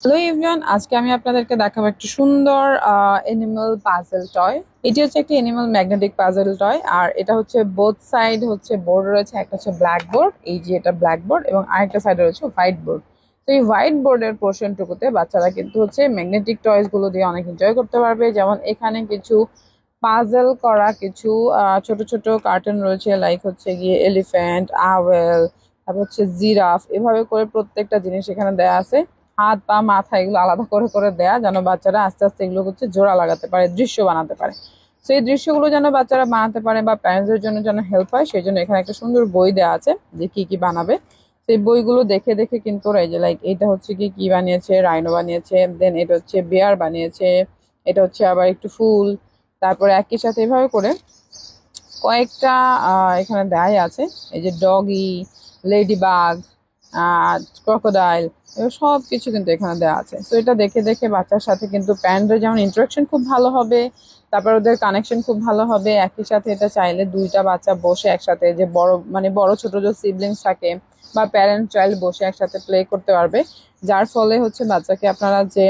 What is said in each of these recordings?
Hello everyone, আজকে আমি আপনাদেরকে দেখাবো একটা সুন্দর এনিমাল পাজল টয়। এটি হচ্ছে একটি এনিমাল ম্যাগনেটিক পাজল টয়, আর এটা হচ্ছে বোথ সাইড হচ্ছে বোর্ড রয়েছে। একটা হচ্ছে ব্ল্যাক বোর্ড, এই যে এটা ব্ল্যাক বোর্ড, এবং আরেকটা সাইডে রয়েছে হোয়াইট বোর্ড। তো এই হোয়াইট বোর্ডের পোর্শনটুকুতে বাচ্চারা কিন্তু হচ্ছে ম্যাগনেটিক টয়েস গুলো দিয়ে অনেক এনজয় করতে পারবে। যেমন এখানে কিছু পাজল করা কিছু ছোট ছোট কার্টুন রয়েছে, লাইক হচ্ছে গিয়ে এলিফ্যান্ট, আওয়েল, তারপর হচ্ছে জিরাফ, এভাবে করে প্রত্যেকটা জিনিস এখানে দেয়া আছে। হাত পা মাথা এগুলো আলাদা করে করে দেয়া, যেন বাচ্চারা আস্তে আস্তে এগুলো হচ্ছে জোড়া লাগাতে পারে, দৃশ্য বানাতে পারে। তো এই দৃশ্যগুলো যেন বাচ্চারা বানাতে পারে বা প্যারেন্টসদের জন্য যেন হেল্প হয়, সেই জন্য এখানে একটা সুন্দর বই দেওয়া আছে যে কি কি বানাবে। সেই বইগুলো দেখে দেখে কিন্তু ওরা, এই যে লাইক এটা হচ্ছে কি কি বানিয়েছে, রাইনো বানিয়েছে, দেন এটা হচ্ছে বেয়ার বানিয়েছে, এটা হচ্ছে আবার একটু ফুল, তারপরে একই সাথে এভাবে করে কয়েকটা এখানে দেয়াই আছে। এই যে ডগি, লেডি বাগ, ক্রোকোডাইল, এগুলো সব কিছু কিন্তু এখানে দেওয়া আছে। তো এটা দেখে দেখে বাচ্চার সাথে কিন্তু প্যারেন্টদের যেমন ইন্টারাকশন খুব ভালো হবে, তারপর ওদের কানেকশন খুব ভালো হবে। একই সাথে এটা চাইলে দুইটা বাচ্চা বসে একসাথে, যে বড় মানে বড় ছোট যে সিবলিংস থাকে বা প্যারেন্ট চাইল্ড বসে একসাথে প্লে করতে পারবে, যার ফলে হচ্ছে বাচ্চাকে আপনারা যে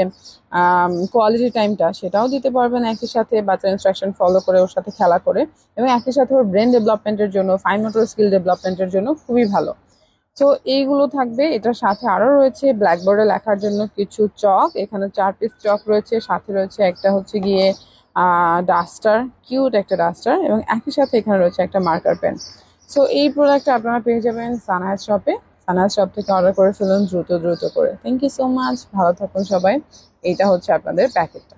কোয়ালিটি টাইমটা সেটাও দিতে পারবেন, একই সাথে বাচ্চার ইনস্ট্রাকশন ফলো করে ওর সাথে খেলা করে, এবং একই সাথে ওর ব্রেন ডেভেলপমেন্টের জন্য, ফাইন মোটর স্কিল ডেভেলপমেন্টের জন্য খুবই ভালো। তো এইগুলো থাকবে। এটার সাথে আরো রয়েছে ব্ল্যাকবোর্ডে লেখার জন্য কিছু চক, এখানে 4 পিস চক রয়েছে, সাথে রয়েছে একটা হচ্ছে গিয়ে ডাস্টার, কিউট একটা ডাস্টার, এবং একই সাথে এখানে রয়েছে একটা মার্কার পেন। সো এই প্রোডাক্টটা আপনারা পেয়ে যাবেন সানহাজ শপে। সানহাজ শপ থেকে অর্ডার করে ফেলুন দ্রুত দ্রুত করে। থ্যাংক ইউ সো মাচ, ভালো থাকুন সবাই। এইটা হচ্ছে আপনাদের প্যাকেটটা।